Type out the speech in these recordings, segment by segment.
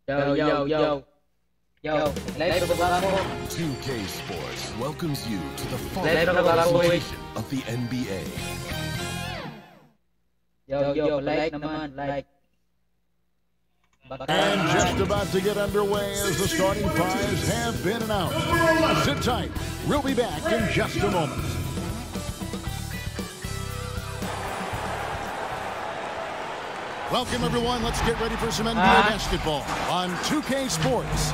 Yo, let's go. 2K Sports welcomes you to the final presentation of the NBA. Like naman, like. And just about to get underway as the starting fives have been announced. Sit tight. We'll be back in just a moment. Welcome, everyone. Let's get ready for some NBA basketball on 2K Sports.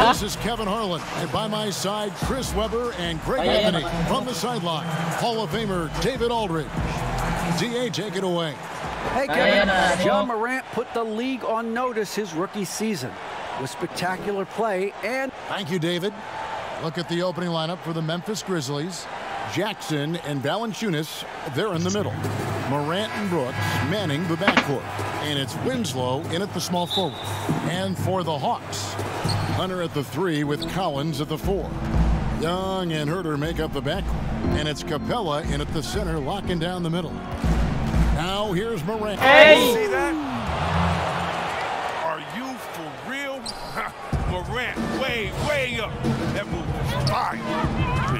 This is Kevin Harlan, and by my side, Chris Webber and Greg Anthony from the sideline. Hall of Famer David Aldridge. DA, take it away. Hey, Kevin. John Morant put the league on notice his rookie season with spectacular play and... Thank you, David. Look at the opening lineup for the Memphis Grizzlies. Jackson and Valanciunas, they're in the middle. Morant and Brooks manning the backcourt. And it's Winslow in at the small forward. And for the Hawks, Hunter at the 3 with Collins at the 4. Young and Herter make up the backcourt. And it's Capella in at the center, locking down the middle. Now here's Morant. Hey! See that? Are you for real? Morant, way up. That move was fire.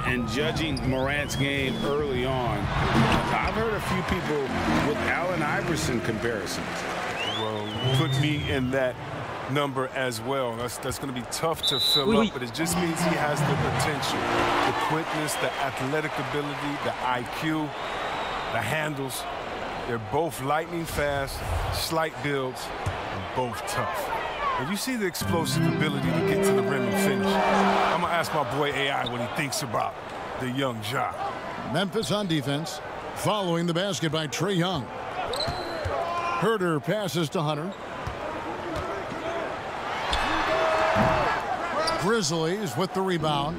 And judging Morant's game early on, I've heard a few people with Allen Iverson comparisons. Well, put me in that number as well. That's going to be tough to fill up, but it just means he has the potential, the quickness, the athletic ability, the IQ, the handles. They're both lightning fast, slight builds, and both tough. And you see the explosive ability to get to the rim and finish. I'm going to ask my boy AI what he thinks about the young Jhon. Memphis on defense, following the basket by Trae Young. Herter passes to Hunter. Grizzlies with the rebound.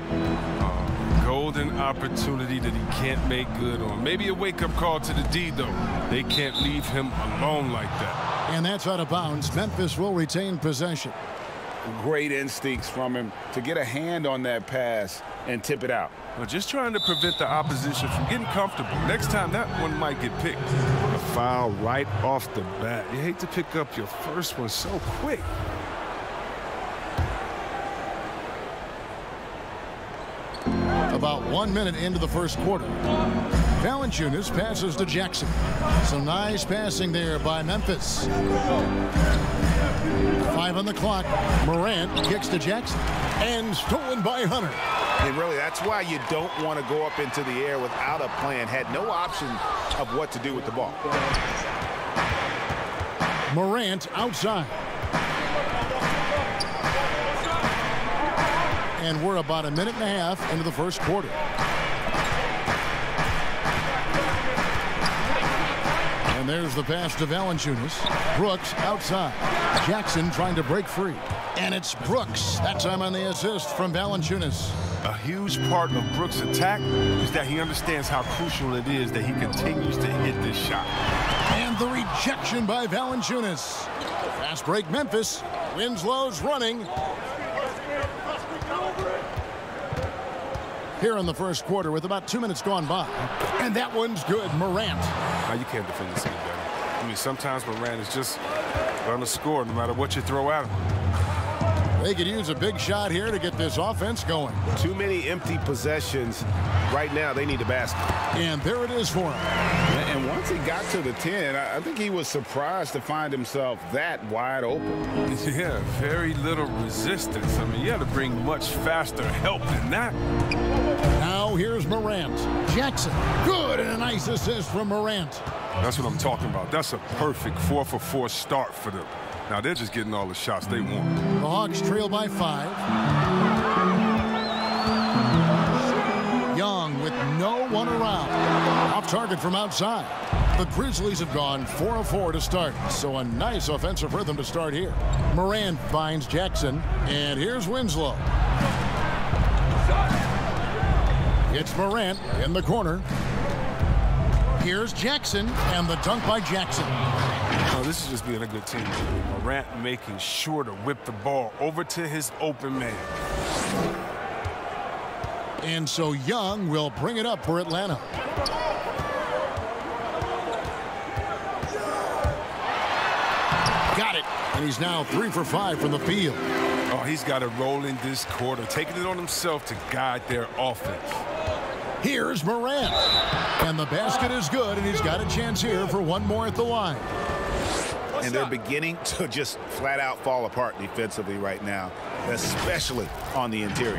Golden opportunity that he can't make good on. Maybe a wake-up call to the D, though. They can't leave him alone like that. And that's out of bounds. Memphis will retain possession. Great instincts from him to get a hand on that pass and tip it out. Well, just trying to prevent the opposition from getting comfortable. Next time, that one might get picked. A foul right off the bat. You hate to pick up your first one so quick. About 1 minute into the first quarter. Valanciunas passes to Jackson. Some nice passing there by Memphis. 5 on the clock. Morant kicks to Jackson. And stolen by Hunter. And really, that's why you don't want to go up into the air without a plan. Had no option of what to do with the ball. Morant outside. And we're about a minute and a half into the first quarter. And there's the pass to Valanciunas. Brooks outside. Jackson trying to break free. And it's Brooks. That time on the assist from Valanciunas. A huge part of Brooks' attack is that he understands how crucial it is that he continues to hit this shot. And the rejection by Valanciunas. Fast break Memphis. Winslow's running. Here in the first quarter with about 2 minutes gone by. And that one's good. Morant. Now you can't defend this any better. I mean, sometimes Morant is just going to score no matter what you throw at him. They could use a big shot here to get this offense going. Too many empty possessions. Right now, they need a basket. And there it is for him. And once he got to the 10, I think he was surprised to find himself that wide open. Yeah, very little resistance. I mean, you had to bring much faster help than that. Now here's Morant. Jackson. Good, and a nice assist from Morant. That's what I'm talking about. That's a perfect 4-for-4 start for them. Now they're just getting all the shots they want. The Hawks trail by 5. Young with no one around. Off target from outside. The Grizzlies have gone 4 of 4 to start, so a nice offensive rhythm to start here. Morant finds Jackson, and here's Winslow. It's Morant in the corner. Here's Jackson, and the dunk by Jackson. Oh, this is just being a good team. Morant making sure to whip the ball over to his open man. And so Young will bring it up for Atlanta. Got it. And he's now 3 for 5 from the field. Oh, he's got a role in this quarter, taking it on himself to guide their offense. Here's Morant. And the basket is good, and he's got a chance here for one more at the line. And they're beginning to just flat out fall apart defensively right now, especially on the interior.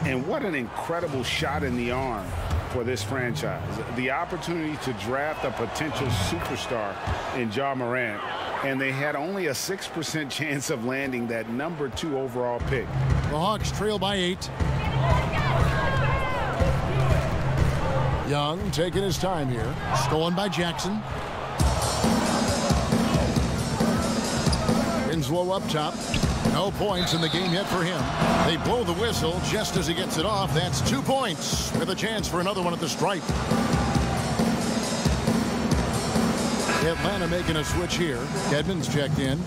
And what an incredible shot in the arm for this franchise. The opportunity to draft a potential superstar in Jhon Morant, and they had only a 6% chance of landing that #2 overall pick. The Hawks trail by 8. Young taking his time here. Stolen by Jackson. Winslow up top. No points in the game yet for him. They blow the whistle just as he gets it off. That's 2 points with a chance for another one at the stripe. Atlanta making a switch here. Edmonds checked in.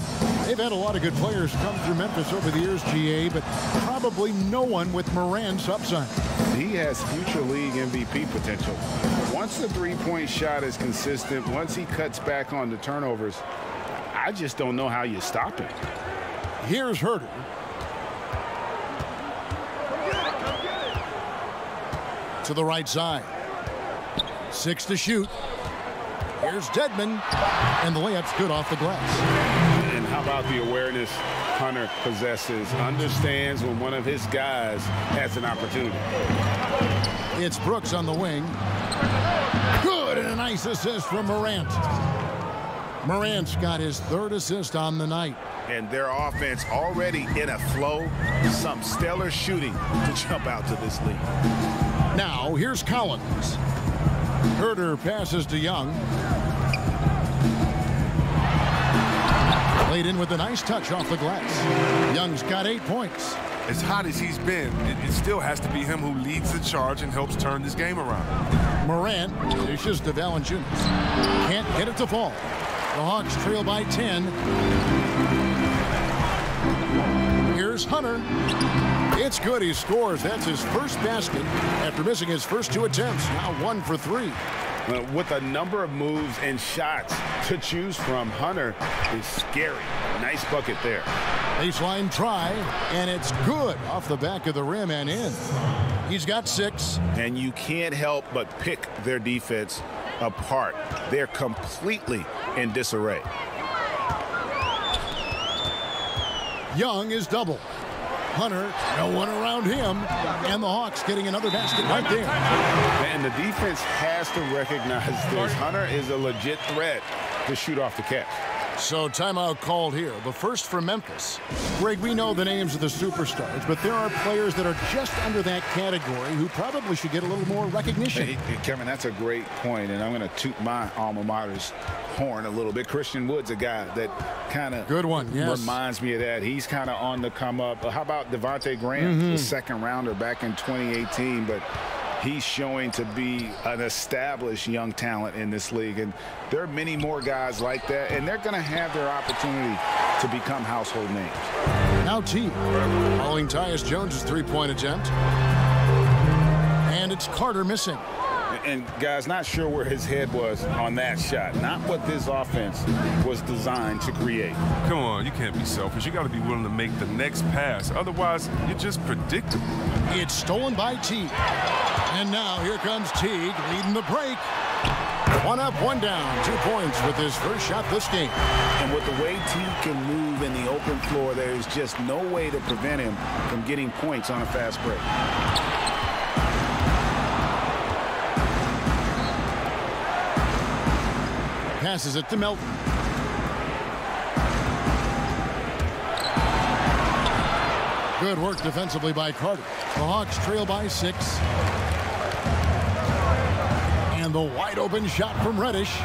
They've had a lot of good players come through Memphis over the years, GA, but probably no one with Morant's upside. He has future league MVP potential. Once the three-point shot is consistent, once he cuts back on the turnovers, I just don't know how you stop him. Here's Herter. To the right side. 6 to shoot. Here's Dedmon. And the layup's good off the glass. And how about the awareness Hunter possesses? Understands when one of his guys has an opportunity. It's Brooks on the wing. Good, and a nice assist from Morant. Morant's got his 3rd assist on the night. And their offense already in a flow. Some stellar shooting to jump out to this lead. Now, here's Collins. Herter passes to Young. Laid in with a nice touch off the glass. Young's got 8 points. As hot as he's been, it still has to be him who leads the charge and helps turn this game around. Morant dishes to Valanciunas. Can't get it to fall. The Hawks trail by 10. Here's Hunter. It's good. He scores. That's his first basket after missing his first 2 attempts. Now 1 for 3. With a number of moves and shots to choose from, Hunter is scary. Nice bucket there. Baseline try, and it's good off the back of the rim and in. He's got 6. And you can't help but pick their defense apart. They're completely in disarray. Young is double. Hunter, no one around him, and the Hawks getting another basket right there. And the defense has to recognize this. Hunter is a legit threat to shoot off the catch. So timeout called here. The first for Memphis. Greg, we know the names of the superstars, but there are players that are just under that category who probably should get a little more recognition. Hey, Kevin, that's a great point, and I'm going to toot my alma mater's horn a little bit. Christian Wood's a guy that kind of reminds me of that. He's kind of on the come up. How about Devontae Graham, the 2nd rounder back in 2018, but he's showing to be an established young talent in this league, and there are many more guys like that, and they're going to have their opportunity to become household names. Now T. Following Tyus Jones' 3-point attempt. And it's Carter missing. And guys, not sure where his head was on that shot. Not what this offense was designed to create. Come on, you can't be selfish. You got to be willing to make the next pass. Otherwise, you're just predictable. It's stolen by Teague. And now here comes Teague leading the break. 1 up, 1 down. 2 points with his first shot this game. And with the way Teague can move in the open floor, there's just no way to prevent him from getting points on a fast break. Passes it to Melton. Good work defensively by Carter. The Hawks trail by 6. And the wide open shot from Reddish.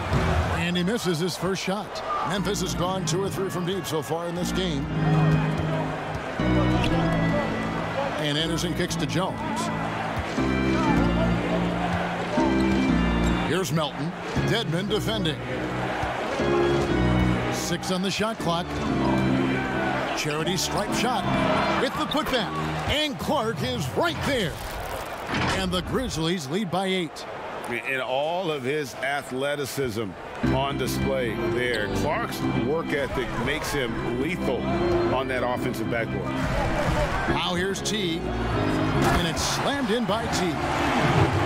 And he misses his first shot. Memphis has gone 2 or 3 from deep so far in this game. And Anderson kicks to Jones. Here's Melton. Dedmon defending. 6 on the shot clock. Charity stripe shot with the putback. And Clark is right there. And the Grizzlies lead by 8. And all of his athleticism on display there. Clark's work ethic makes him lethal on that offensive backboard. Now here's Teague, and it's slammed in by Teague.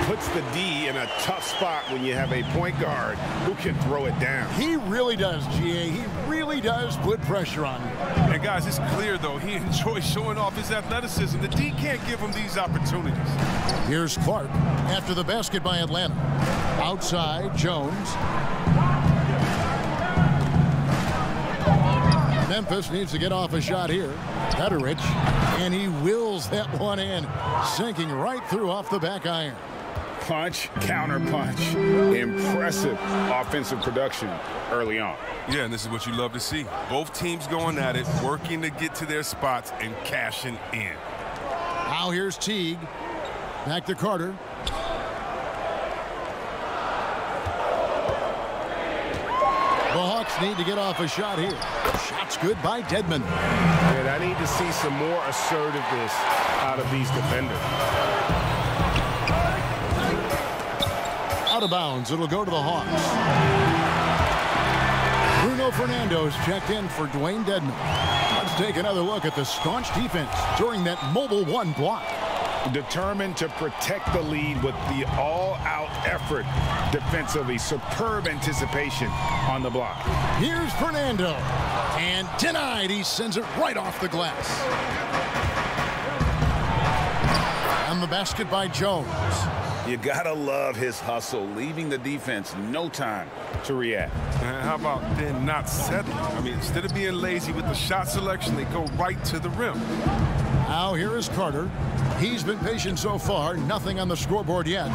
Puts the D in a tough spot when you have a point guard who can throw it down. He really does, GA. He really does put pressure on you. And guys, it's clear, though, he enjoys showing off his athleticism. The D can't give him these opportunities. Here's Clark after the basket by Atlanta. Outside, Jones. Memphis needs to get off a shot here. Gutterich, and he wills that one in, sinking right through off the back iron. Punch, counter punch. Impressive offensive production early on. Yeah, and this is what you love to see. Both teams going at it, working to get to their spots and cashing in. Now here's Teague. Back to Carter. The Hawks need to get off a shot here. Shot's good by Dedmon. And I need to see some more assertiveness out of these defenders. Out of bounds. It'll go to the Hawks. Bruno Fernando's checked in for Dwayne Dedmon. Let's take another look at the staunch defense during that mobile one block. Determined to protect the lead with the all-out effort defensively. Superb anticipation on the block. Here's Fernando. And denied. He sends it right off the glass. And the basket by Jones. You gotta love his hustle, leaving the defense no time to react. And how about then not settling? I mean, instead of being lazy with the shot selection, they go right to the rim. Now here is Carter. He's been patient so far. Nothing on the scoreboard yet.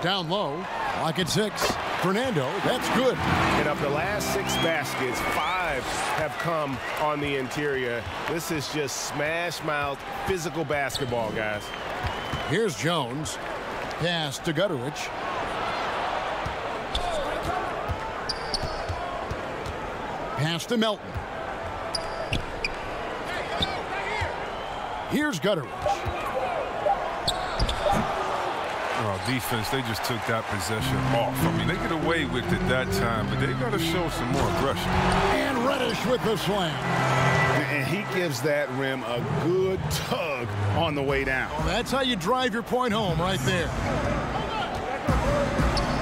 Down low. Lock at 6. Fernando, that's good. And of the last 6 baskets, 5 have come on the interior. This is just smash mouth physical basketball, guys. Here's Jones. Pass to Gutterich. Pass to Melton. Here's Gutterich. Oh, defense, they just took that possession off. I mean, they get away with it that time, but they got to show some more aggression. And Reddish with the slam. And he gives that rim a good tug on the way down. Well, that's how you drive your point home right there.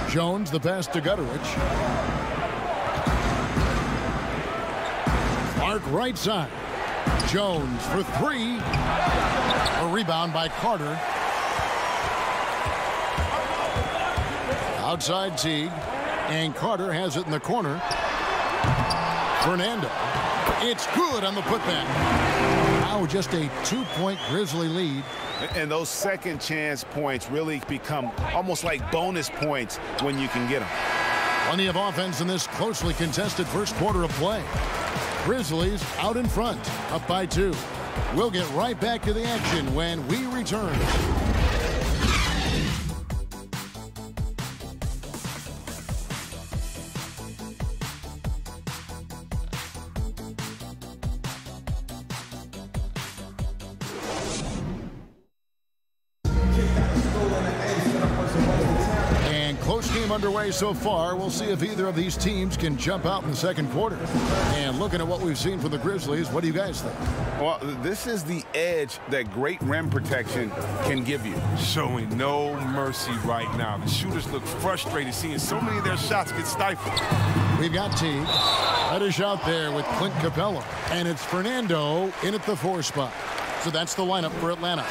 Jones, the pass to Gutterich. Clark right side. Jones for 3. A rebound by Carter. Outside Teague. And Carter has it in the corner. Fernando. It's good on the putback. Now just a 2-point Grizzly lead. And those second chance points really become almost like bonus points when you can get them. Plenty of offense in this closely contested first quarter of play. Grizzlies out in front, up by 2. We'll get right back to the action when we return. Underway so far. We'll see if either of these teams can jump out in the second quarter. And looking at what we've seen from the Grizzlies, what do you guys think? Well, this is the edge that great rim protection can give you. Showing no mercy right now. The shooters look frustrated seeing so many of their shots get stifled. We've got Teague. Reddish out there with Clint Capella. And it's Fernando in at the 4 spot. So that's the lineup for Atlanta.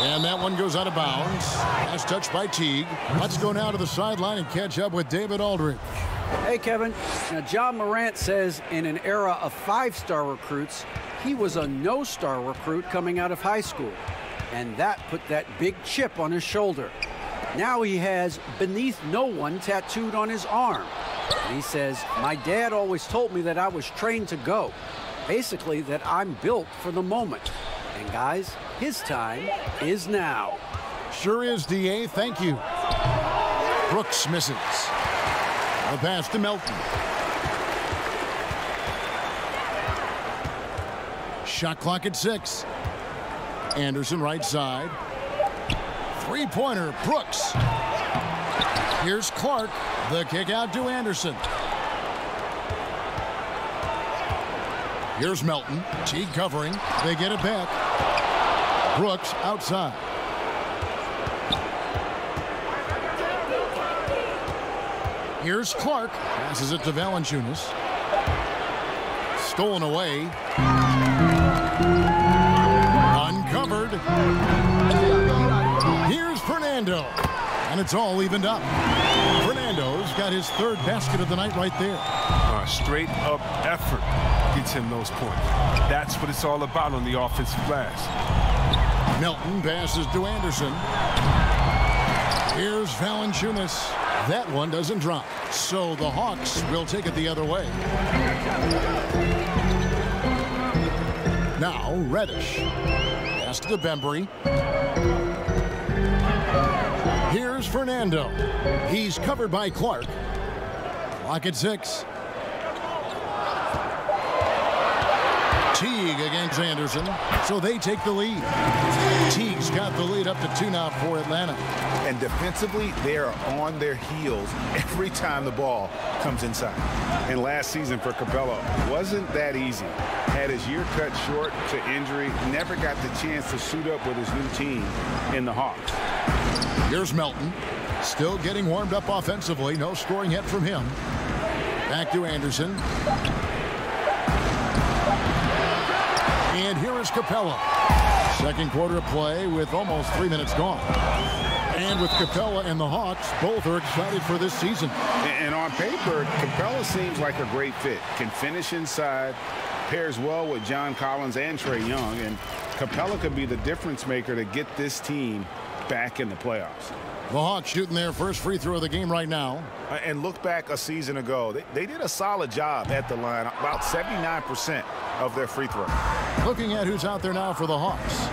And that one goes out of bounds. Last touch by Teague. Let's go now to the sideline and catch up with David Aldridge. Hey, Kevin. Now, John Morant says in an era of 5-star recruits, he was a no-star recruit coming out of high school. And that put that big chip on his shoulder. Now he has beneath no one tattooed on his arm. And he says, my dad always told me that I was trained to go. Basically, that I'm built for the moment. And guys, his time is now. Sure is, D.A. Thank you. Brooks misses. A pass to Melton. Shot clock at 6. Anderson right side. Three-pointer, Brooks. Here's Clark. The kick out to Anderson. Here's Melton. Teague covering. They get it back. Brooks outside. Here's Clark. Passes it to Valanciunas. Stolen away. Uncovered. Here's Fernando. And it's all evened up. Fernando's got his third basket of the night right there. Straight up effort gets him those points. That's what it's all about on the offensive glass. Melton passes to Anderson. Here's Valanciunas. That one doesn't drop. So the Hawks will take it the other way. Now Reddish. Pass to Bembry. Here's Fernando. He's covered by Clark. Clock at 6. Teague against Anderson, so they take the lead. Teague's got the lead up to 2 now for Atlanta. And defensively, they are on their heels every time the ball comes inside. And last season for Capella wasn't that easy. Had his year cut short to injury, never got the chance to suit up with his new team in the Hawks. Here's Melton, still getting warmed up offensively. No scoring yet from him. Back to Anderson. And here is Capella. Second quarter of play with almost 3 minutes gone. And with Capella and the Hawks, both are excited for this season. And on paper, Capella seems like a great fit. Can finish inside, pairs well with John Collins and Trae Young. And Capella could be the difference maker to get this team back in the playoffs. The Hawks shooting their first free throw of the game right now. And look back a season ago. They did a solid job at the line, about 79% of their free throw. Looking at who's out there now for the Hawks.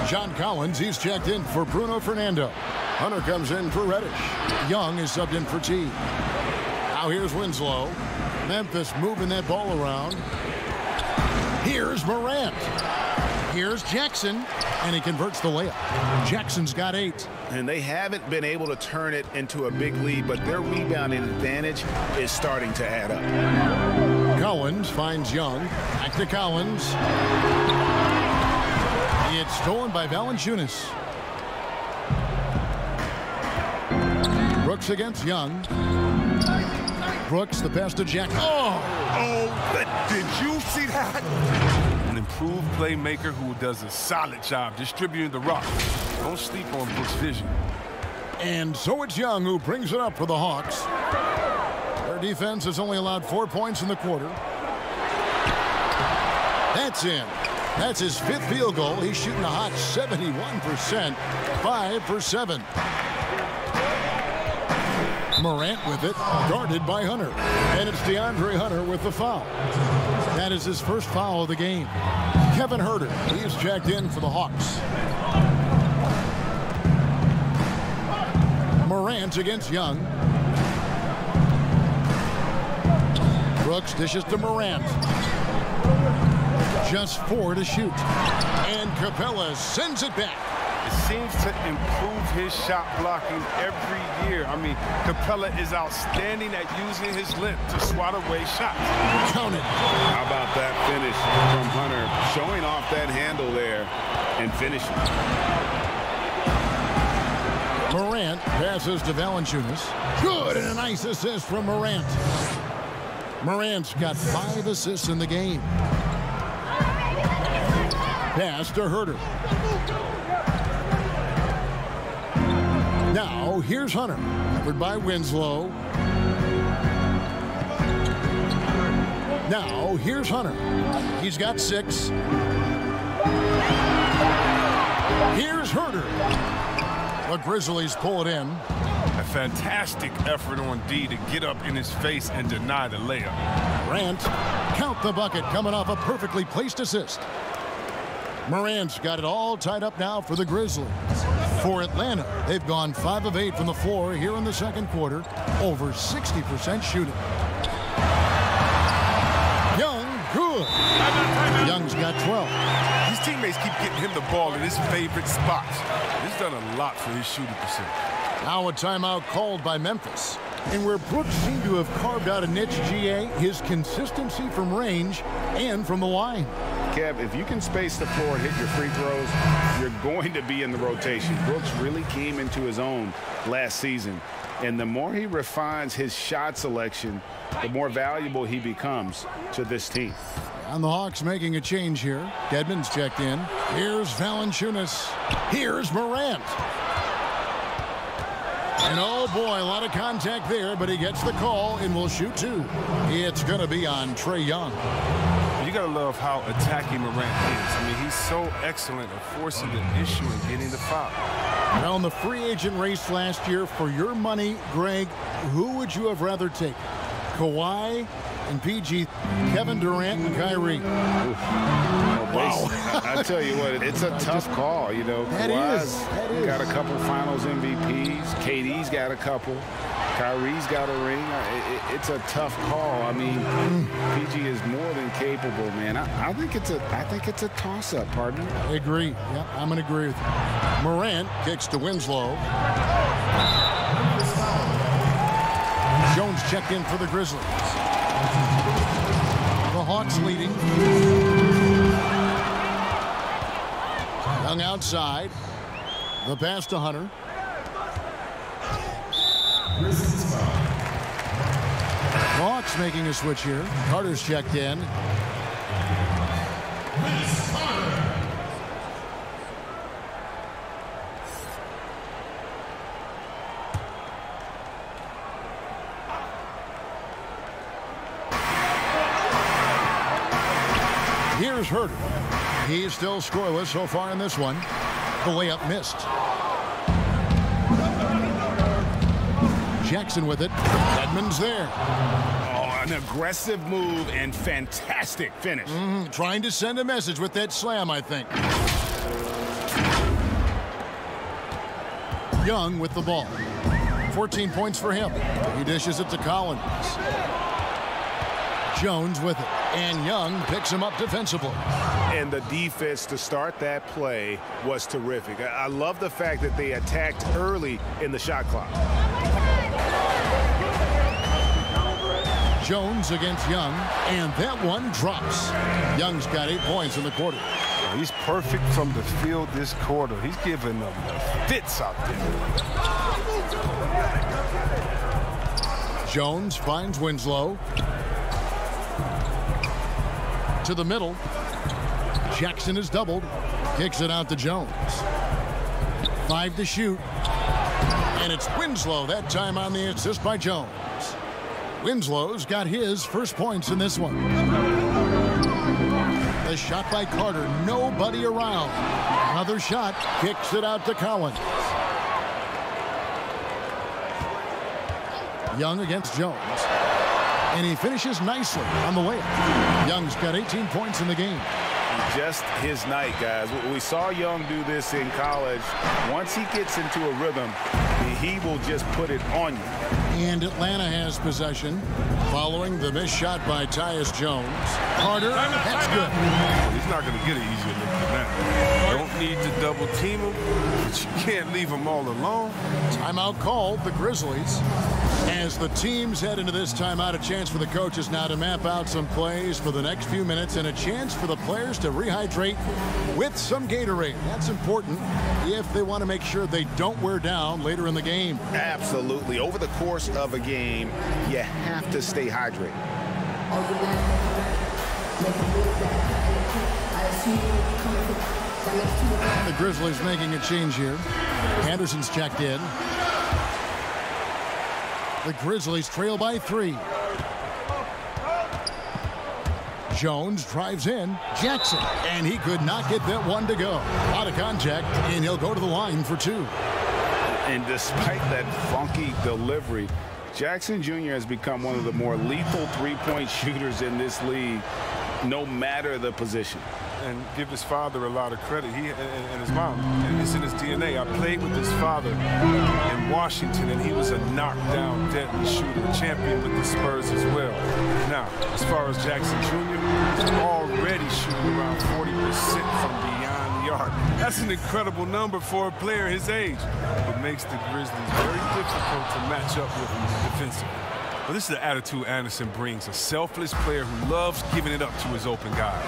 John Collins, he's checked in for Bruno Fernando. Hunter comes in for Reddish. Young is subbed in for Teague. Now here's Winslow. Memphis moving that ball around. Here's Morant. Here's Jackson. And he converts the layup. Jackson's got 8. And they haven't been able to turn it into a big lead, but their rebounding advantage is starting to add up. Collins finds Young. Back to Collins. It's stolen by Valanciunas. Brooks against Young. Brooks, the pass to Jackson. Did you see that? An improved playmaker who does a solid job distributing the rock. Don't sleep on Brooks' vision. And so it's Young who brings it up for the Hawks. Their defense has only allowed 4 points in the quarter. That's in. That's his 5th field goal. He's shooting a hot 71%. 5 for 7. Morant with it, guarded by Hunter. And it's DeAndre Hunter with the foul. That is his first foul of the game. Kevin Huerter, he's checked in for the Hawks. Morant against Young. Brooks dishes to Morant. Just 4 to shoot. And Capella sends it back. It seems to improve his shot blocking every year. I mean, Capella is outstanding at using his length to swat away shots. Count it. How about that finish from Hunter, showing off that handle there and finishing. Morant passes to Valanciunas. Good, and a nice assist from Morant. Morant's got 5 assists in the game. Pass to Huerter. Now, here's Hunter, covered by Winslow. Now, here's Hunter. He's got 6. Here's Huerter. The Grizzlies pull it in. A fantastic effort on D to get up in his face and deny the layup. Grant, count the bucket, coming off a perfectly placed assist. Morant's got it all tied up now for the Grizzlies. For Atlanta, they've gone 5 of 8 from the floor here in the second quarter, over 60% shooting. Young, good. Young's got 12. His teammates keep getting him the ball in his favorite spots. He's done a lot for his shooting percentage. Now a timeout called by Memphis. And where Brooks seemed to have carved out a niche, GA, his consistency from range and from the line. Kev, if you can space the floor and hit your free throws, you're going to be in the rotation. Brooks really came into his own last season. And the more he refines his shot selection, the more valuable he becomes to this team. And the Hawks making a change here. Dedmon's checked in. Here's Valanciunas. Here's Morant. And oh boy, a lot of contact there, but he gets the call and will shoot 2. It's going to be on Trae Young. You got to love how attacking Morant is. I mean, he's so excellent at forcing the issue and getting the foul. Now in the free agent race last year, for your money, Greg, who would you have rather taken? Kawhi and PG, Kevin Durant and Kyrie. Wow. I tell you what, it's a tough call. You know, Kawhi's got a couple finals MVPs. KD's got a couple. Kyrie's got a ring. It's a tough call. I mean, PG is more than capable, man. I think it's a toss-up, partner. I agree. Yep, I'm going to agree with you. Morant kicks to Winslow. Jones checked in for the Grizzlies. The Hawks leading. Young outside. The pass to Hunter. Hawks making a switch here. Carter's checked in. Here's Herter. He's still scoreless so far in this one. The layup missed. Jackson with it. Edmonds there. Oh, an aggressive move and fantastic finish. Trying to send a message with that slam, I think. Young with the ball. 14 points for him. He dishes it to Collins. Jones with it. And Young picks him up defensively. And the defense to start that play was terrific. I love the fact that they attacked early in the shot clock. Jones against Young, and that one drops. Young's got 8 points in the quarter. He's perfect from the field this quarter. He's giving them the fits out there. Jones finds Winslow. To the middle. Jackson is doubled. Kicks it out to Jones. 5 to shoot. And it's Winslow that time on the assist by Jones. Winslow's got his first points in this one. The shot by Carter. Nobody around. Another shot. Kicks it out to Collins. Young against Jones. And he finishes nicely on the layup. Young's got 18 points in the game. Just his night, guys. We saw Young do this in college. Once he gets into a rhythm, he will just put it on you. And Atlanta has possession following the missed shot by Tyus Jones. Carter, that's good. He's not going to get an easier look than that. Don't need to double team him, but you can't leave him all alone. Timeout called, the Grizzlies. As the teams head into this timeout, a chance for the coaches now to map out some plays for the next few minutes and a chance for the players to rehydrate with some Gatorade. That's important if they want to make sure they don't wear down later in the game. Absolutely. Over the course of a game, you have to stay hydrated. The Grizzlies making a change here. Anderson's checked in. The Grizzlies trail by 3. Jones drives in. Jackson. And he could not get that one to go. Out of contact, and he'll go to the line for 2. And despite that funky delivery, Jackson Jr. has become one of the more lethal three-point shooters in this league, no matter the position. and give his father a lot of credit. He and his mom, and it's in his DNA. I played with his father in Washington, and he was a knockdown, deadly shooter, champion with the Spurs as well. Now, as far as Jackson Jr., he's already shooting around 40% from beyond the arc. That's an incredible number for a player his age, but makes the Grizzlies very difficult to match up with defensively. But this is the attitude Anderson brings, a selfless player who loves giving it up to his open guys.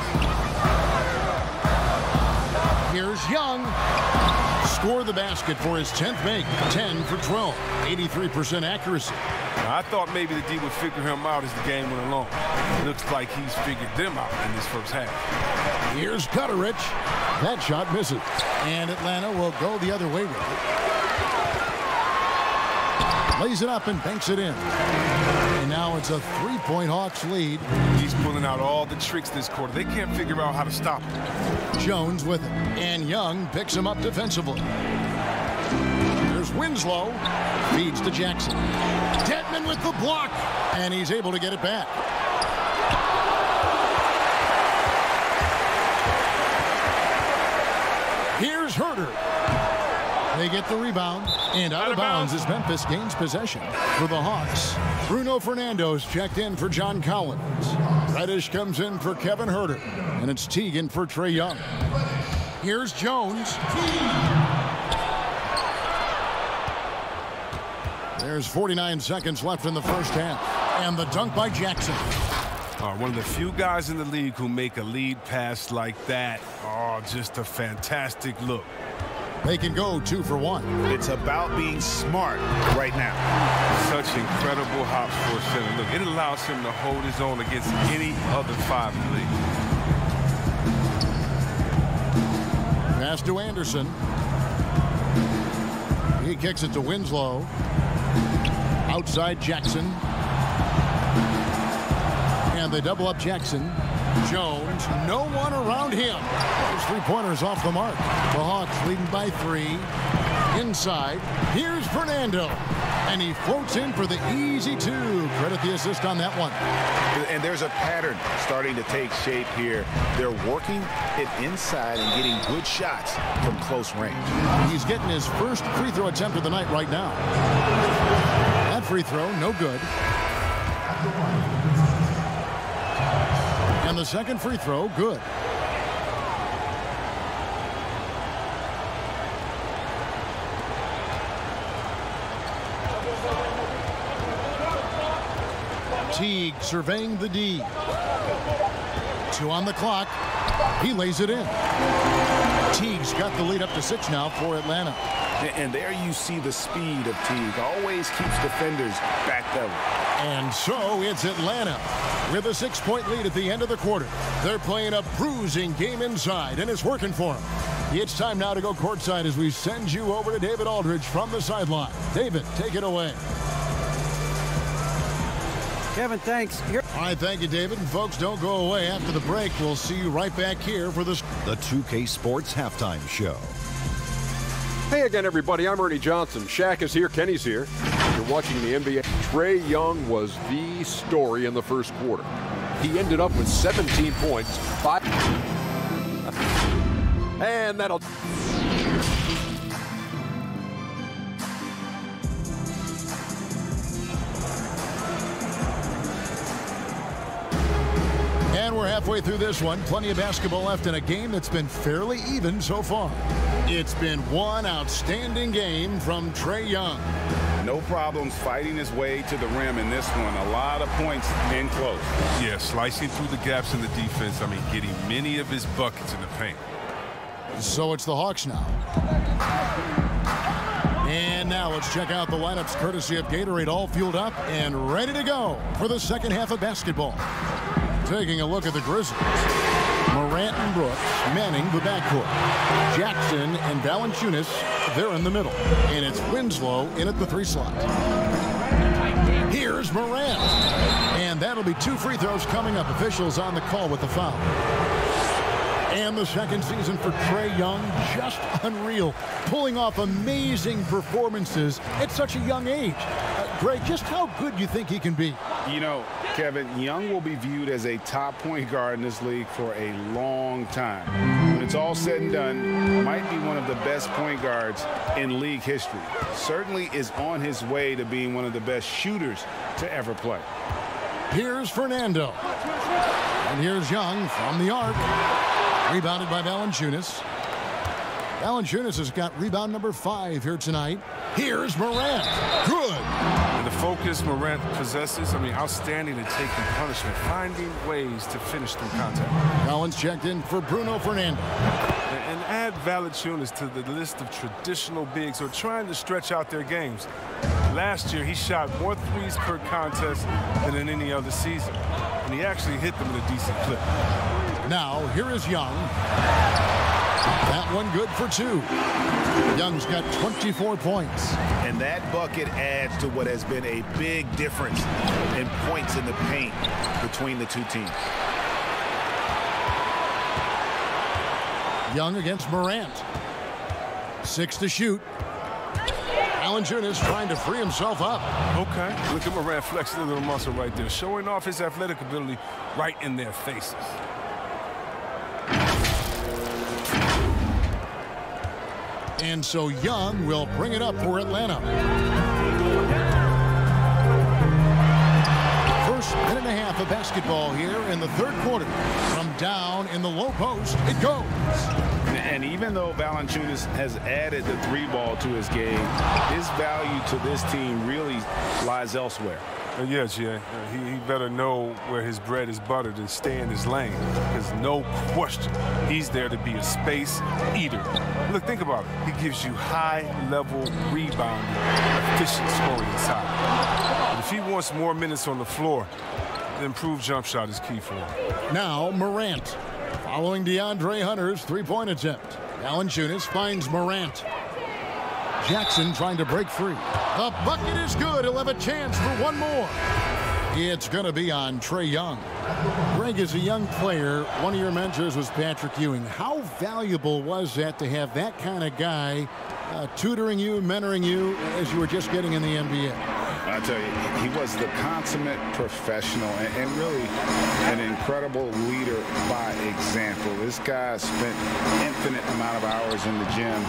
Here's Young. Score the basket for his 10th make. 10 for 12. 83% accuracy. Now, I thought maybe the D would figure him out as the game went along. It looks like he's figured them out in this first half. Here's Cutterich. That shot misses. And Atlanta will go the other way with it. Lays it up and banks it in. And now it's a three-point Hawks lead. He's pulling out all the tricks this quarter. They can't figure out how to stop him. Jones with it. And Young picks him up defensively. There's Winslow. Feeds to Jackson. Dedmon with the block. And he's able to get it back. Here's Herter. They get the rebound, and out of bounds as Memphis gains possession for the Hawks. Bruno Fernando's checked in for John Collins. Reddish comes in for Kevin Herter, and it's Teagan for Trae Young. Here's Jones. There's 49 seconds left in the first half, and the dunk by Jackson. One of the few guys in the league who make a lead pass like that. Oh, just a fantastic look. They can go 2 for 1. It's about being smart right now. Such incredible hops for a center. Look, it allows him to hold his own against any other 5 in the league. Pass to Anderson. He kicks it to Winslow. Outside Jackson. And they double up Jackson. Jones, no one around him. Those three-pointers off the mark. The Hawks leading by 3. Inside, here's Fernando. And he floats in for the easy 2. Credit the assist on that one. And there's a pattern starting to take shape here. They're working it inside and getting good shots from close range. He's getting his first free throw attempt of the night right now. That free throw, no good. And the second free throw, good. Teague surveying the D. 2 on the clock. He lays it in. Teague's got the lead up to 6 now for Atlanta. And there you see the speed of Teague. Always keeps defenders back level. And so it's Atlanta with a 6-point lead at the end of the quarter. They're playing a bruising game inside, and it's working for them. It's time now to go courtside as we send you over to David Aldridge from the sideline. David, take it away. Kevin, thanks. All right, thank you, David. And folks, don't go away. After the break, we'll see you right back here for the 2K Sports Halftime Show. Hey again, everybody. I'm Ernie Johnson. Shaq is here. Kenny's here. You're watching the NBA. Trae Young was the story in the first quarter. He ended up with 17 points, 5. And that'll... And we're halfway through this one. Plenty of basketball left in a game that's been fairly even so far. It's been one outstanding game from Trae Young. No problems fighting his way to the rim in this one. A lot of points in close. Yeah, slicing through the gaps in the defense. I mean, getting many of his buckets in the paint. So it's the Hawks now. And now let's check out the lineups courtesy of Gatorade, all fueled up and ready to go for the second half of basketball. Taking a look at the Grizzlies. Morant and Brooks manning the backcourt. Jackson and Valanciunas, they're in the middle. And it's Winslow in at the 3 slot. Here's Morant. And that'll be 2 free throws coming up. Officials on the call with the foul. And the second season for Trae Young, just unreal. Pulling off amazing performances at such a young age. Greg, just how good do you think he can be? You know, Kevin, Young will be viewed as a top point guard in this league for a long time. When it's all said and done, might be one of the best point guards in league history. Certainly is on his way to being one of the best shooters to ever play. Here's Fernando. And here's Young from the arc. Rebounded by Valanciunas. Valanciunas has got rebound number 5 here tonight. Here's Morant. Good. And the focus Morant possesses, outstanding at taking punishment, finding ways to finish through contact. Collins checked in for Bruno Fernando. And add Valanciunas to the list of traditional bigs who are trying to stretch out their games. Last year, he shot more threes per contest than in any other season. And he actually hit them at a decent clip. Now, here is Young. That one good for 2. Young's got 24 points. And that bucket adds to what has been a big difference in points in the paint between the two teams. Young against Morant. 6 to shoot. Valanciunas trying to free himself up. Okay. Look at Morant flexing a little muscle right there, showing off his athletic ability right in their faces. And so Young will bring it up for Atlanta. First minute and a half of basketball here in the third quarter. From down in the low post, it goes. And even though Valanciunas has added the 3-ball to his game, his value to this team really lies elsewhere. Yes, yeah. He better know where his bread is buttered and stay in his lane. There's no question he's there to be a space eater. Look, think about it. He gives you high-level rebounding, efficient scoring inside. But if he wants more minutes on the floor, the improved jump shot is key for him. Now Morant, following DeAndre Hunter's 3-point attempt. Valanciunas finds Morant. Jackson trying to break free. The bucket is good. He'll have a chance for one more. It's going to be on Trae Young. Greg, as a young player, one of your mentors was Patrick Ewing. How valuable was that to have that kind of guy tutoring you, mentoring you as you were just getting in the NBA? I tell you, he was the consummate professional and really an incredible leader by example. This guy spent infinite amount of hours in the gym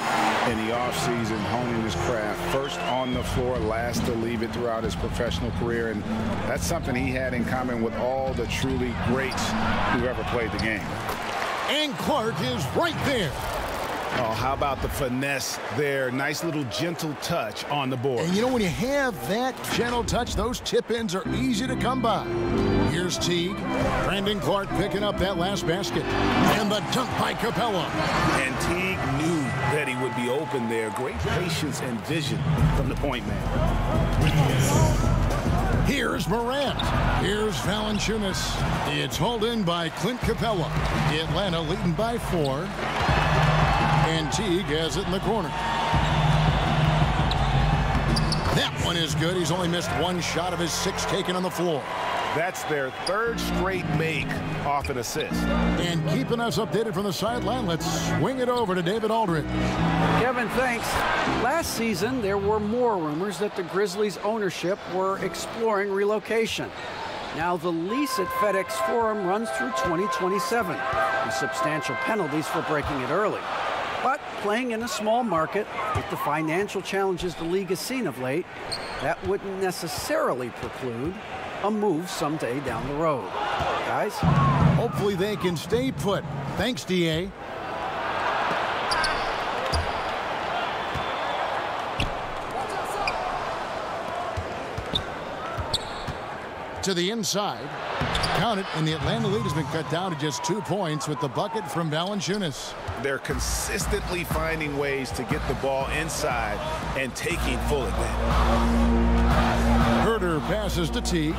in the offseason honing his craft. First on the floor, last to leave it throughout his professional career. And that's something he had in common with all the truly greats who ever played the game. And Clark is right there. Oh, how about the finesse there? Nice little gentle touch on the board. And you know, when you have that gentle touch, those tip-ins are easy to come by. Here's Teague. Brandon Clark picking up that last basket. And the dunk by Capella. And Teague knew that he would be open there. Great patience and vision from the point man. Here's Morant. Here's Valanciunas. It's hauled in by Clint Capella. Atlanta leading by 4. And Teague has it in the corner. That one is good. He's only missed 1 shot of his 6 taken on the floor. That's their 3rd straight make off an assist. And keeping us updated from the sideline, let's swing it over to David Aldridge. Kevin, thanks. Last season, there were more rumors that the Grizzlies' ownership were exploring relocation. Now, the lease at FedEx Forum runs through 2027, with substantial penalties for breaking it early. But playing in a small market with the financial challenges the league has seen of late, that wouldn't necessarily preclude a move someday down the road. Guys? Hopefully they can stay put. Thanks, DA. To the inside. Count it, and the Atlanta lead has been cut down to just 2 points with the bucket from Valanciunas. They're consistently finding ways to get the ball inside and taking full advantage. Herder passes to Teague.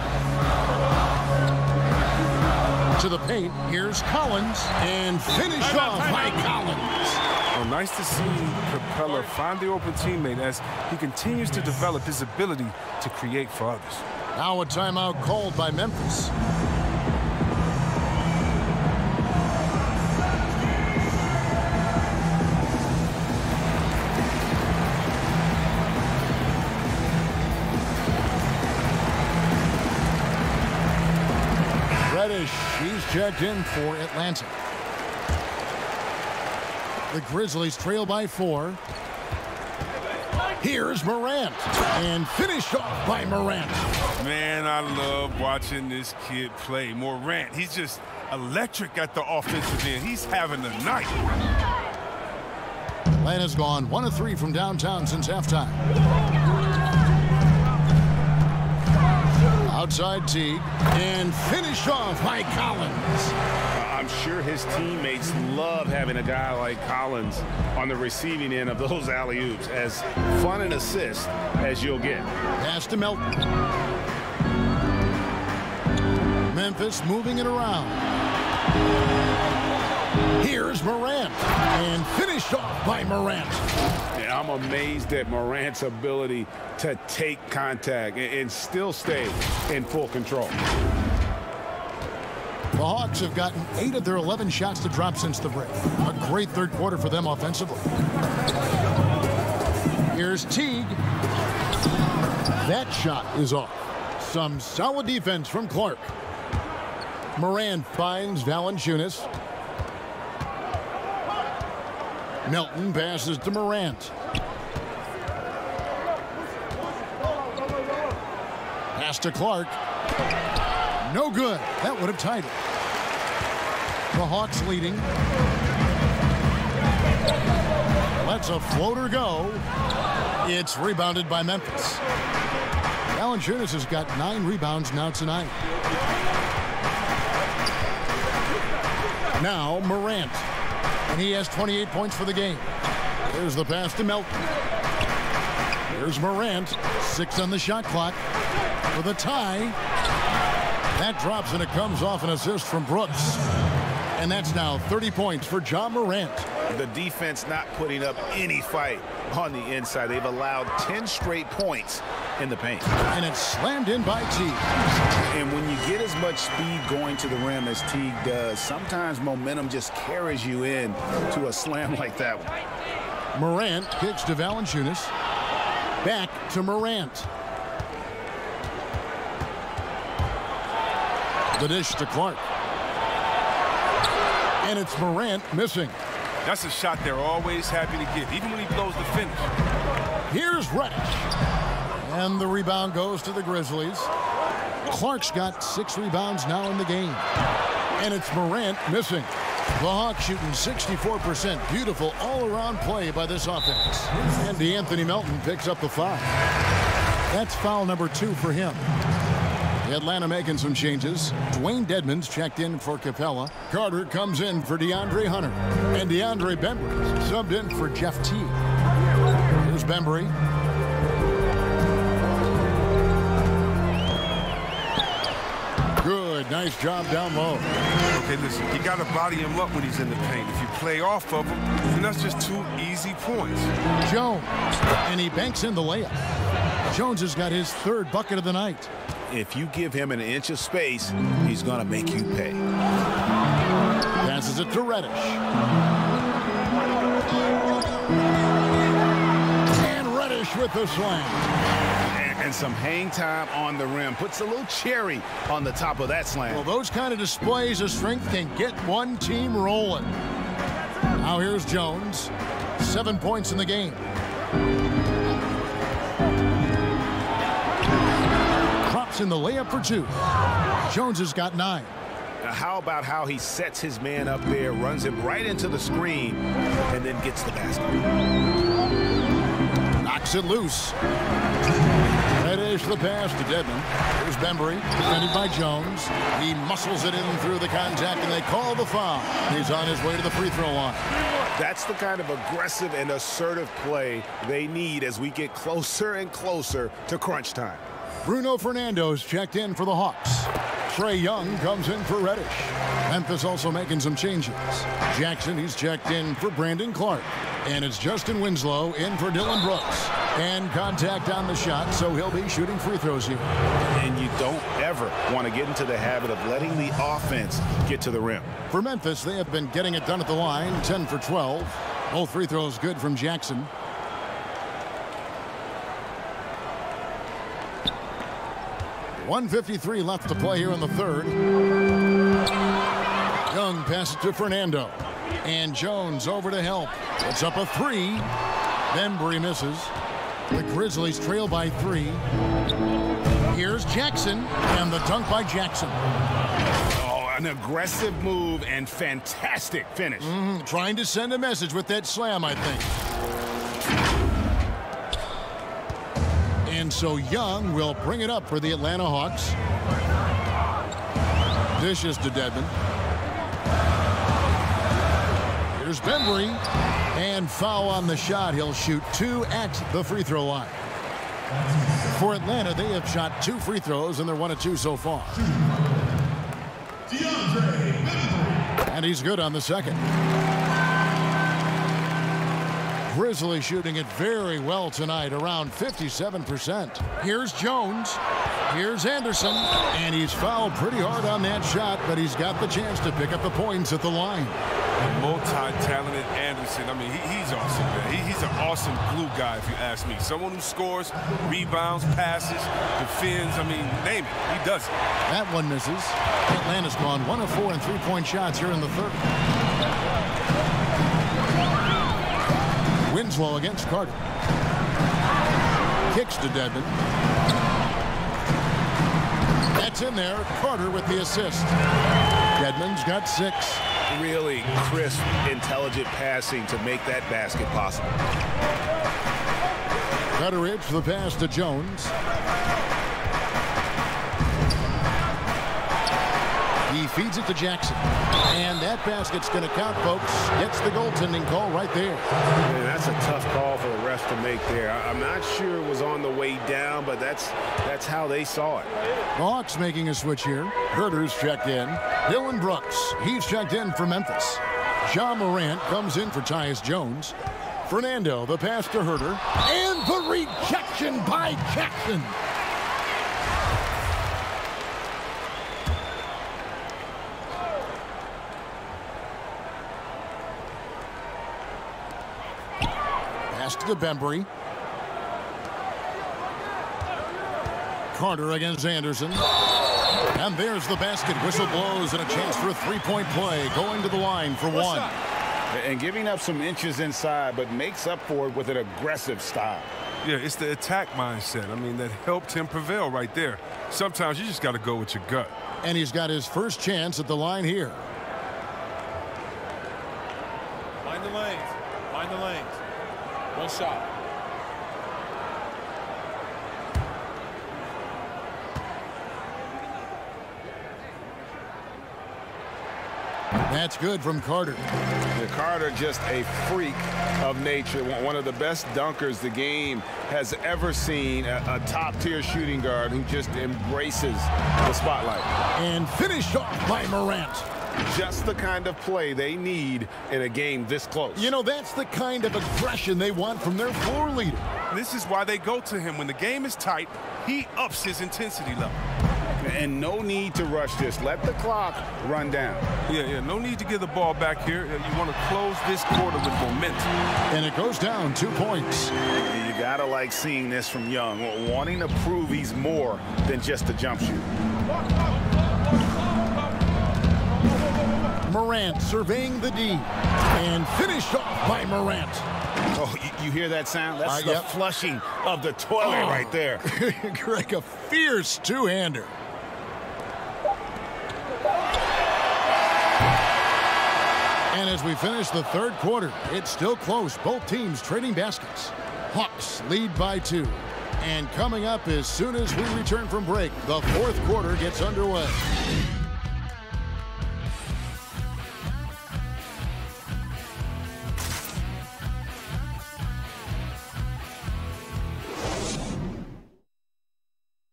To the paint, here's Collins, and finished off by Collins. Well, nice to see Capella find the open teammate as he continues to develop his ability to create for others. Now a timeout called by Memphis. Reddish, he's checked in for Atlanta. The Grizzlies trail by 4. Here's Morant, and finished off by Morant. Man, I love watching this kid play. Morant, he's just electric at the offensive end. He's having a night. Atlanta's gone 1 of 3 from downtown since halftime. Outside Teague, and finished off by Collins. I'm sure his teammates love having a guy like Collins on the receiving end of those alley-oops. As fun an assist as you'll get. Pass to Melton. Memphis moving it around. Here's Morant, and finished off by Morant. Yeah, I'm amazed at Morant's ability to take contact and still stay in full control. The Hawks have gotten 8 of their 11 shots to drop since the break. A great third quarter for them offensively. Here's Teague. That shot is off. Some solid defense from Clark. Morant finds Valanciunas. Melton passes to Morant. Pass to Clark. No good. That would have tied it. The Hawks leading. Lets a floater go. It's rebounded by Memphis. Valanciunas has got 9 rebounds now tonight. Now Morant. And he has 28 points for the game. There's the pass to Melton. Here's Morant. 6 on the shot clock. For the tie. That drops and it comes off an assist from Brooks. And that's now 30 points for Jhon Morant. The defense not putting up any fight on the inside. They've allowed 10 straight points in the paint. And it's slammed in by Teague. And when you get as much speed going to the rim as Teague does, sometimes momentum just carries you in to a slam like that one. Morant kicks to Valanciunas. Back to Morant. The dish to Clark. And it's Morant missing. That's a shot they're always happy to give, even when he blows the finish. Here's Reddish. And the rebound goes to the Grizzlies. Clark's got 6 rebounds now in the game. And it's Morant missing. The Hawks shooting 64%. Beautiful all-around play by this offense. And DeAnthony Melton picks up the foul. That's foul number 2 for him. Atlanta making some changes. Dwayne Dedmon's checked in for Capella. Carter comes in for DeAndre Hunter. And DeAndre Bembry subbed in for Jeff Teague. Here's Bembry. Good, nice job down low. Okay, listen, you got to body him up when he's in the paint. If you play off of him, then that's just 2 easy points. Jones, and he banks in the layup. Jones has got his 3rd bucket of the night. If you give him an inch of space, he's going to make you pay. Passes it to Reddish. And Reddish with the slam. And some hang time on the rim. Puts a little cherry on the top of that slam. Well, those kind of displays of strength can get one team rolling. Now here's Jones. 7 points in the game. In the layup for 2. Jones has got 9. Now how about how he sets his man up there, runs him right into the screen, and then gets the basket. Knocks it loose. Reddish the pass to Dedmon. Here's Bembry, defended by Jones. He muscles it in through the contact, and they call the foul. He's on his way to the free throw line. That's the kind of aggressive and assertive play they need as we get closer and closer to crunch time. Bruno Fernando's checked in for the Hawks. Trae Young comes in for Reddish. Memphis also making some changes. Jackson, he's checked in for Brandon Clark. And it's Justin Winslow in for Dylan Brooks. And contact on the shot, so he'll be shooting free throws here. And you don't ever want to get into the habit of letting the offense get to the rim. For Memphis, they have been getting it done at the line, 10 for 12. Both free throws good from Jackson. 1:53 left to play here in the third. Young passes to Fernando. And Jones over to help. Puts up a three. Bembry misses. The Grizzlies trail by 3. Here's Jackson. And the dunk by Jackson. Oh, an aggressive move and fantastic finish. Trying to send a message with that slam, I think. And so Young will bring it up for the Atlanta Hawks. Dishes to Dedmon. Here's Bembry. And foul on the shot. He'll shoot 2 at the free throw line. For Atlanta, they have shot 2 free throws, and they're 1 of 2 so far. And he's good on the second. Grizzlies shooting it very well tonight, around 57%. Here's Jones. Here's Anderson. And he's fouled pretty hard on that shot, but he's got the chance to pick up the points at the line. Multi-talented Anderson. I mean, he's awesome, man. He's an awesome glue guy, if you ask me. Someone who scores, rebounds, passes, defends. I mean, name it. He does it. That one misses. Atlanta's gone 1 of 4 in 3-point shots here in the third. Winslow against Carter. Kicks to Dedmon. That's in there. Carter with the assist. Dedmon's got 6. Really crisp, intelligent passing to make that basket possible. Cutteridge, the pass to Jones. He feeds it to Jackson. And that basket's going to count, folks. Gets the goaltending call right there. Man, that's a tough call for the refs to make there. I'm not sure it was on the way down, but that's how they saw it. Hawks making a switch here. Herter's checked in. Dylan Brooks, he's checked in for Memphis. John Morant comes in for Tyus Jones. Fernando, the pass to Herter. And the rejection by Jackson. Pass to Bembry. Carter against Anderson. And there's the basket. Whistle blows and a chance for a 3-point play. Going to the line for 1. And giving up some inches inside, but makes up for it with an aggressive style. Yeah, it's the attack mindset. I mean, that helped him prevail right there. Sometimes you just got to go with your gut. And he's got his first chance at the line here. Find the lanes. Find the lanes. One shot. That's good from Carter. Carter, just a freak of nature. One of the best dunkers the game has ever seen. A top-tier shooting guard who just embraces the spotlight. And finished off by Morant. Just the kind of play they need in a game this close. You know, that's the kind of aggression they want from their floor leader. This is why they go to him. When the game is tight, he ups his intensity level. And no need to rush this. Let the clock run down. Yeah, no need to give the ball back here. You want to close this quarter with momentum. And it goes down 2 points. You gotta like seeing this from Young, wanting to prove he's more than just a jump shooter. Morant surveying the D. And finished off by Morant. Oh, you hear that sound? That's the flushing of the toilet right there. Greg, a fierce two-hander. And as we finish the third quarter, it's still close. Both teams trading baskets. Hawks lead by 2. And coming up as soon as we return from break, the fourth quarter gets underway.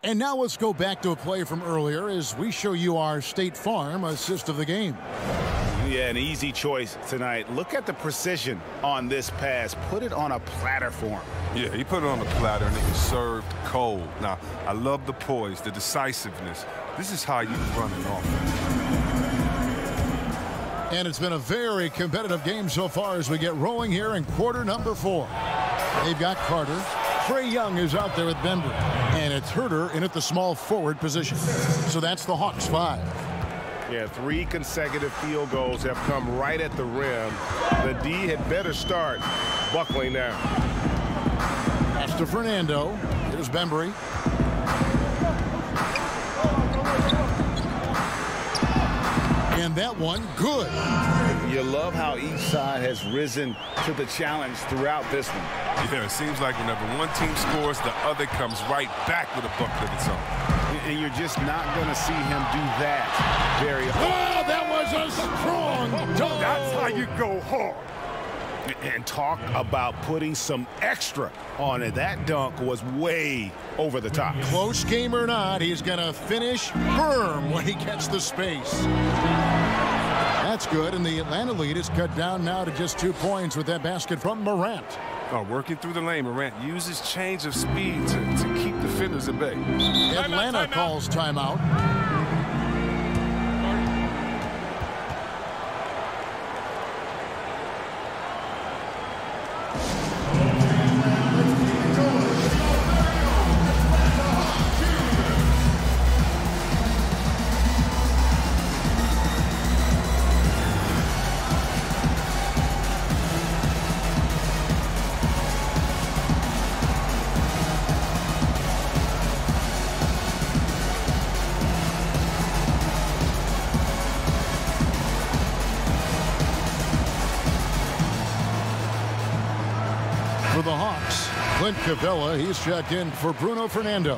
And now let's go back to a play from earlier as we show you our State Farm assist of the game. Yeah, an easy choice tonight. Look at the precision on this pass. Put it on a platter for him. Yeah, he put it on a platter and it was served cold. Now, I love the poise, the decisiveness. This is how you run an offense. And it's been a very competitive game so far as we get rolling here in quarter number 4. They've got Carter. Trae Young is out there with Bembry. And it's Herter in at the small forward position. So that's the Hawks 5. Yeah, 3 consecutive field goals have come right at the rim. The D had better start buckling down. Pass to Fernando. Here's Bembry. And that one, good. You love how each side has risen to the challenge throughout this one. Yeah, it seems like whenever one team scores, the other comes right back with a bucket of its own. And you're just not going to see him do that very often. Oh, that was a strong dunk. That's how you go hard. And talk about putting some extra on it. That dunk was way over the top. Close game or not, he's going to finish firm when he gets the space. That's good, and the Atlanta lead is cut down now to just 2 points with that basket from Morant. Oh, working through the lane, Morant uses change of speed to keep defenders at bay. Atlanta calls timeout. For the Hawks, Clint Capella, he's checked in for Bruno Fernando.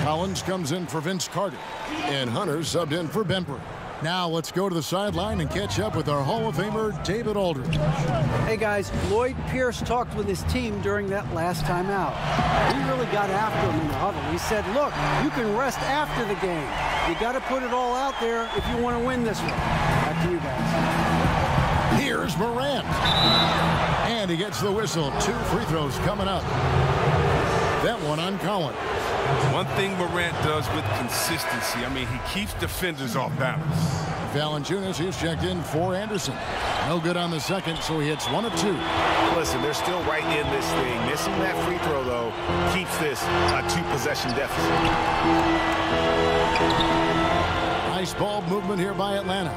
Collins comes in for Vince Carter. And Hunter subbed in for Bembry. Now let's go to the sideline and catch up with our Hall of Famer, David Aldridge. Hey, guys, Lloyd Pierce talked with his team during that last time out. He really got after him in the huddle. He said, look, you can rest after the game. You got to put it all out there if you want to win this one. Back to you guys. Here's Morant. And he gets the whistle. 2 free throws coming up. That one on Collins. One thing Morant does with consistency, I mean, he keeps defenders off balance. Valanciunas, he's checked in for Anderson. No good on the second, so he hits 1 of 2. Listen, they're still right in this thing. Missing that free throw, though, keeps this a 2-possession deficit. Nice ball movement here by Atlanta.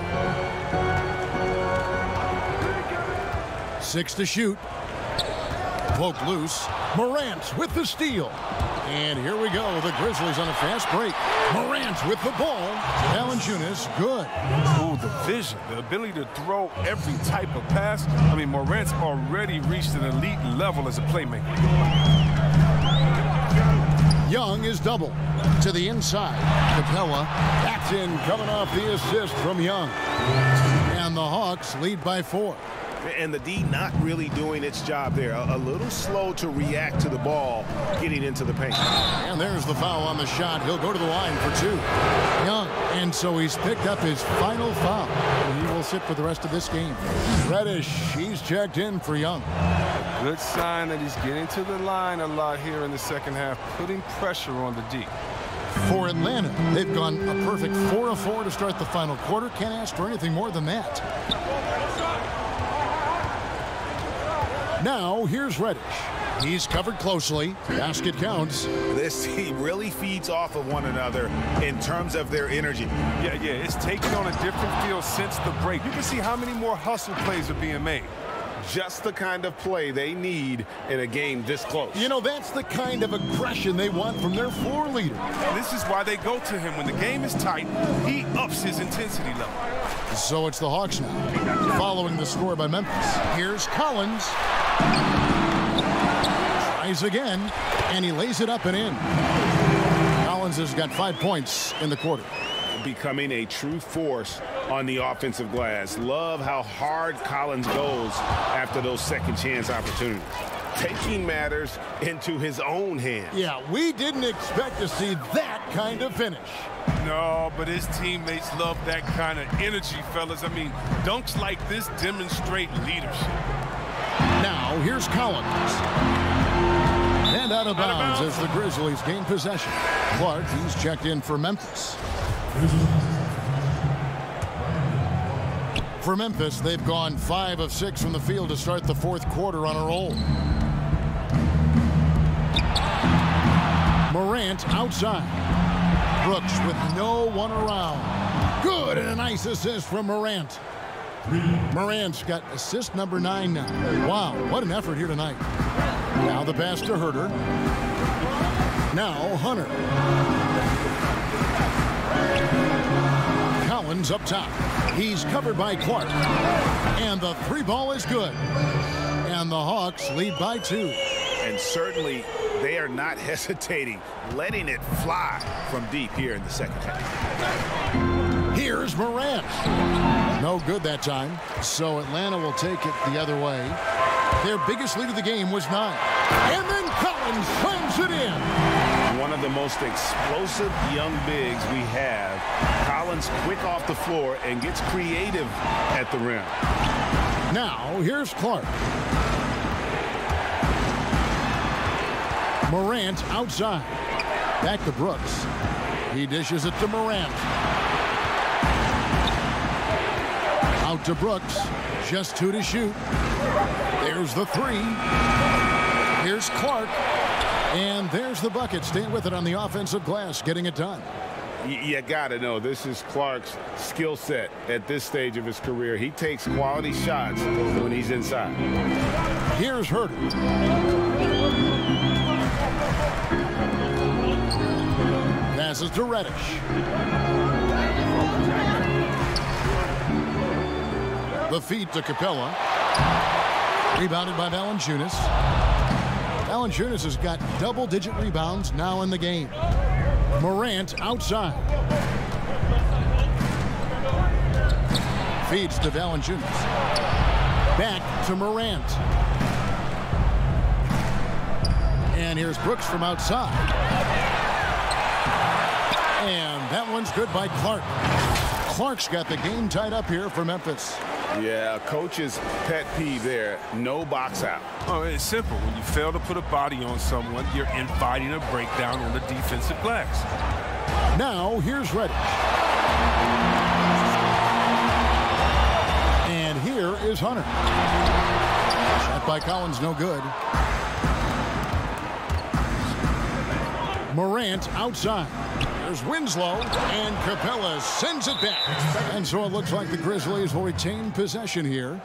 6 to shoot. Poke loose. Morant with the steal. And here we go. The Grizzlies on a fast break. Morant with the ball. Valanciunas, good. Oh, the vision, the ability to throw every type of pass. I mean, Morant's already reached an elite level as a playmaker. Young is double. To the inside. Capella. That's in, coming off the assist from Young. And the Hawks lead by 4. And the D not really doing its job there. A little slow to react to the ball getting into the paint. And there's the foul on the shot. He'll go to the line for 2. Young. And so he's picked up his final foul. And he will sit for the rest of this game. Reddish, he's checked in for Young. A good sign that he's getting to the line a lot here in the second half, putting pressure on the D. For Atlanta, they've gone a perfect 4 of 4 to start the final quarter. Can't ask for anything more than that. Now, here's Reddish. He's covered closely. Basket counts. This team really feeds off of one another in terms of their energy. Yeah, it's taken on a different feel since the break. You can see how many more hustle plays are being made. Just the kind of play they need in a game this close. You know, that's the kind of aggression they want from their floor leader. This is why they go to him. When the game is tight, he ups his intensity level. So it's the Hawks now, following the score by Memphis. Here's Collins. Tries again, and he lays it up and in. Collins has got 5 points in the quarter. Becoming a true force on the offensive glass. Love how hard Collins goes after those second chance opportunities. Taking matters into his own hands. Yeah, we didn't expect to see that kind of finish. No, but his teammates love that kind of energy, fellas. I mean, dunks like this demonstrate leadership. Now, here's Collins. And out of bounds as the Grizzlies gain possession. Clark, he's checked in for Memphis. For Memphis, they've gone 5 of 6 from the field to start the 4th quarter on a roll. Morant outside. Brooks with no one around. Good, and a nice assist from Morant. Morant's got assist number 9 now. Wow, what an effort here tonight. Now the pass to Herter. Now Hunter. Collins up top. He's covered by Clark. And the 3 ball is good. And the Hawks lead by 2. And certainly they are not hesitating, letting it fly from deep here in the second half. Here's Morant. No good that time. So Atlanta will take it the other way. Their biggest lead of the game was 9. And then Collins slams it in. One of the most explosive young bigs we have. Collins quick off the floor and gets creative at the rim. Now here's Clark. Morant outside. Back to Brooks. He dishes it to Morant. Out to Brooks. Just 2 to shoot. There's the 3. Here's Clark. And there's the bucket. Staying with it on the offensive glass, getting it done. You got to know, this is Clark's skill set at this stage of his career. He takes quality shots when he's inside. Here's Herter. Passes to Reddish. The feed to Capella. Rebounded by Valanciunas. Valanciunas has got double-digit rebounds now in the game. Morant outside. Feeds to Valanciunas. Back to Morant. And here's Brooks from outside. And that one's good by Clark. Clark's got the game tied up here for Memphis. Yeah, coach's pet peeve there, no box out. Oh, it's simple. When you fail to put a body on someone, you're inviting a breakdown on the defensive glass. Now, here's Reddish. And here is Hunter. Shot by Collins, no good. Morant outside. There's Winslow, and Capella sends it back. And so it looks like the Grizzlies will retain possession here.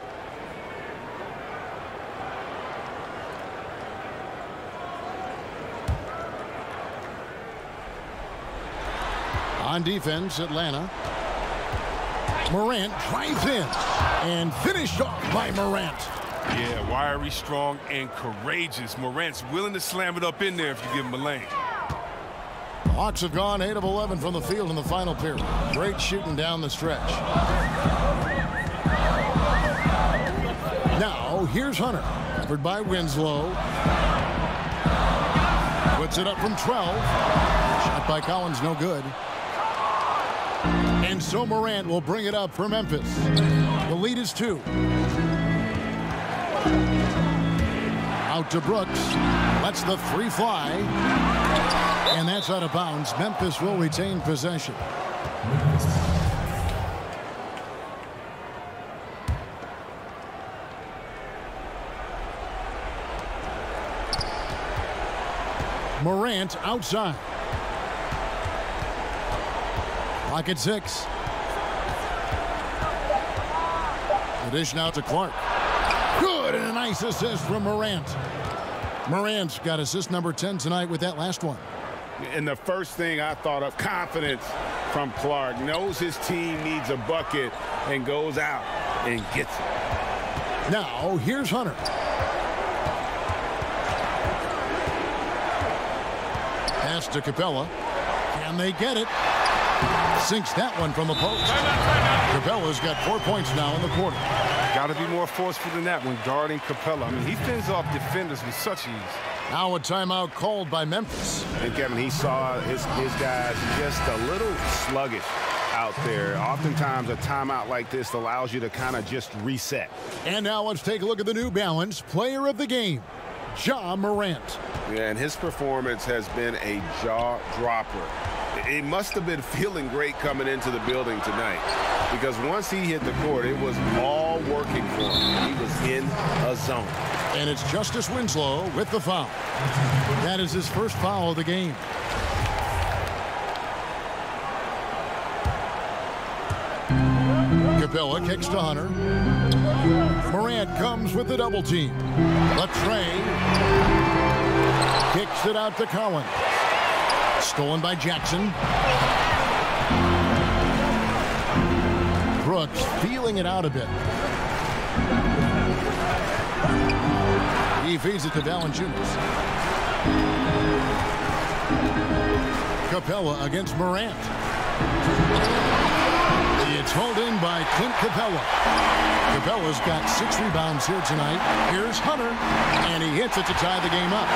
On defense, Atlanta. Morant drives in and finished off by Morant. Yeah, wiry, strong, and courageous. Morant's willing to slam it up in there if you give him a lane. Hawks have gone 8 of 11 from the field in the final period. Great shooting down the stretch. Now, here's Hunter. Covered by Winslow. Puts it up from 12. Shot by Collins, no good. And so Morant will bring it up for Memphis. The lead is 2. Out to Brooks. Lets the 3 fly. And that's out of bounds. Memphis will retain possession. Morant outside. Clock at 6. The dish now to Clark. Good, and a nice assist from Morant. Morant's got assist number 10 tonight with that last one. And the first thing I thought of, confidence from Clark. Knows his team needs a bucket and goes out and gets it. Now, here's Hunter. Pass to Capella. Can they get it? Sinks that one from the post. Capella's got 4 points now in the quarter. Got to be more forceful than that when guarding Capella. I mean, he fends off defenders with such ease. Now a timeout called by Memphis. And Kevin, he saw his guys just a little sluggish out there. Oftentimes a timeout like this allows you to kind of just reset. And now let's take a look at the New Balance player of the game, Jhon Morant. Yeah, and his performance has been a jaw dropper. He must have been feeling great coming into the building tonight, because once he hit the court, it was all working for him. He was in a zone. And it's Justice Winslow with the foul. That is his first foul of the game. Capella kicks to Hunter. Morant comes with the double team. Latrey kicks it out to Collins. Stolen by Jackson. Brooks feeling it out a bit. He feeds it to Valanciunas. Capella against Morant. It's hauled in by Clint Capella. Capella's got 6 rebounds here tonight. Here's Hunter, and he hits it to tie the game up.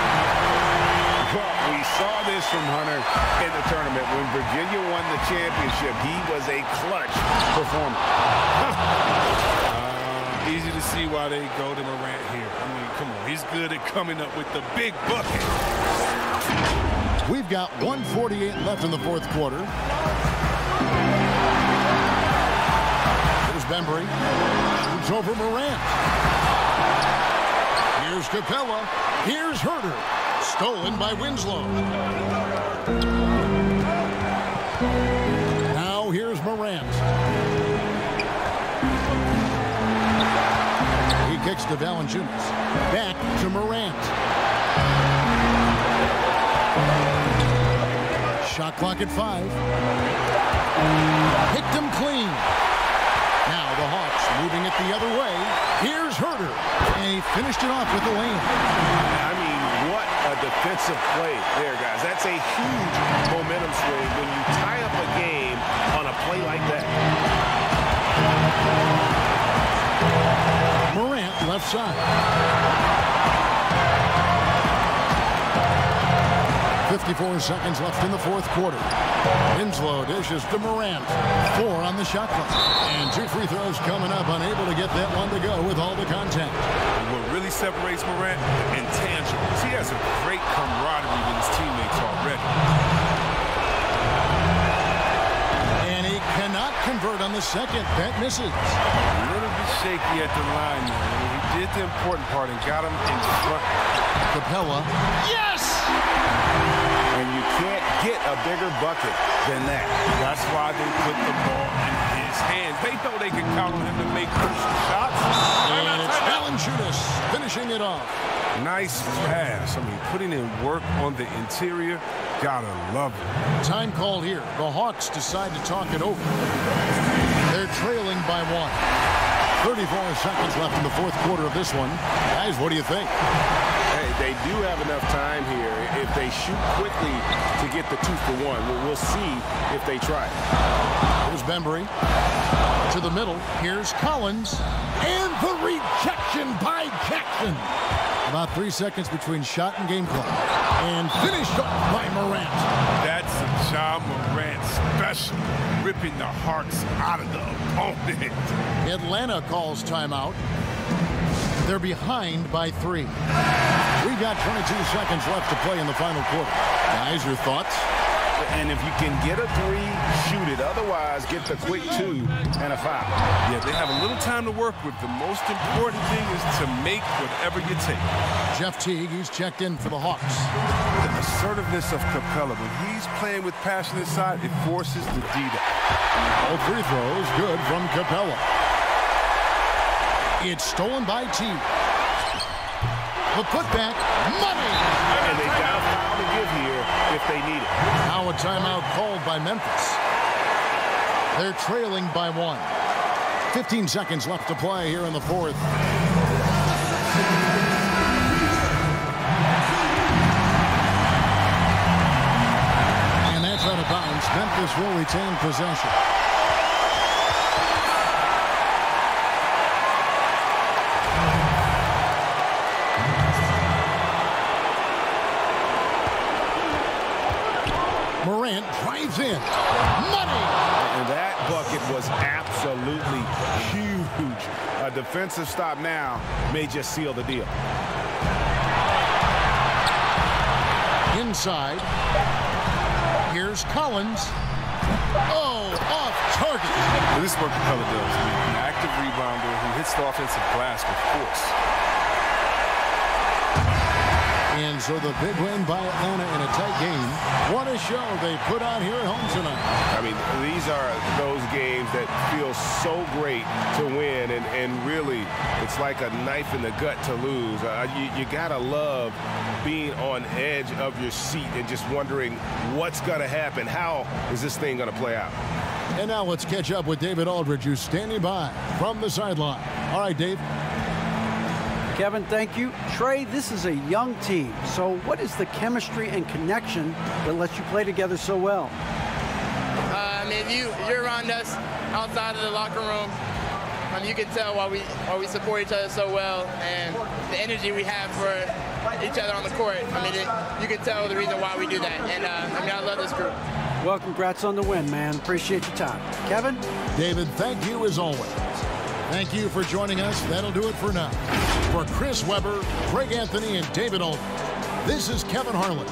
Well, we saw this from Hunter in the tournament. When Virginia won the championship, he was a clutch performer. Easy to see why they go to Morant here. I mean, come on. He's good at coming up with the big bucket. We've got 1:48 left in the fourth quarter. Here's Bembry. Shoots over Morant. Here's Capella. Here's Herter. Stolen by Winslow. Now here's Morant. He kicks to Valanciunas. Back to Morant. Shot clock at 5. Hit them clean. Now the Hawks moving it the other way. Here's Herter. And he finished it off with the lane. I mean, what a defensive play there, guys. That's a huge momentum swing when you tie up a game on a play like that. Morant left side. 54 seconds left in the fourth quarter. Winslow dishes to Morant. 4 on the shot clock. And 2 free throws coming up. Unable to get that one to go with all the contact. What really separates Morant? Intangibles. He has a great camaraderie with his teammates already. And he cannot convert on the second. That misses. A little bit shaky at the line now. I mean, he did the important part and got him in front. Capella. Yes! And you can't get a bigger bucket than that. That's why they put the ball in his hands. They know they can count on him to make crucial shots. And it's Valanciunas finishing it off. Nice pass. I mean, putting in work on the interior. Gotta love it. Time call here. The Hawks decide to talk it over. They're trailing by 1. 34 seconds left in the fourth quarter of this one. Guys, what do you think? Hey, they do have enough time here. If they shoot quickly to get the 2-for-1, we'll see if they try. Here's Bembry. To the middle. Here's Collins. And the rejection by Jackson. About 3 seconds between shot and game clock. And finished off by Morant. That's a Jhon Morant special. Ripping the hearts out of the opponent. Atlanta calls timeout. They're behind by 3. We got 22 seconds left to play in the final quarter. Guys, your thoughts? And if you can get a 3, shoot it. Otherwise, get the quick 2 and a foul. Yeah, they have a little time to work with. The most important thing is to make whatever you take. Jeff Teague, he's checked in for the Hawks. The assertiveness of Capella, when he's playing with passion inside, it forces the D to. All free throws good from Capella. It's stolen by Teague. The putback, money! And they got a foul to give here if they need it. Now a timeout called by Memphis. They're trailing by 1. 15 seconds left to play here in the fourth. And that's out of bounds. Memphis will retain possession. Morant drives in. Money! And that bucket was absolutely huge. A defensive stop now may just seal the deal. Inside. Here's Collins. Oh, off target. Well, this is what Capella does. An active rebounder who hits the offensive glass with force. And so the big win by Atlanta in a tight game. What a show they put on here at home tonight. I mean, these are those games that feel so great to win, and really, it's like a knife in the gut to lose. You gotta love being on edge of your seat and just wondering what's gonna happen. How is this thing gonna play out? And now let's catch up with David Aldridge, who's standing by from the sideline. All right, Dave. Kevin, thank you. Trey, this is a young team. So what is the chemistry and connection that lets you play together so well? I mean, if you're around us outside of the locker room, you can tell why we support each other so well, and the energy we have for each other on the court. I mean, you can tell the reason why we do that. And I mean, I love this group. Well, congrats on the win, man. Appreciate your time. Kevin? David, thank you as always. Thank you for joining us. That'll do it for now. For Chris Webber, Greg Anthony, and David Aldridge, this is Kevin Harlan.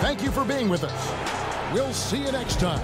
Thank you for being with us. We'll see you next time.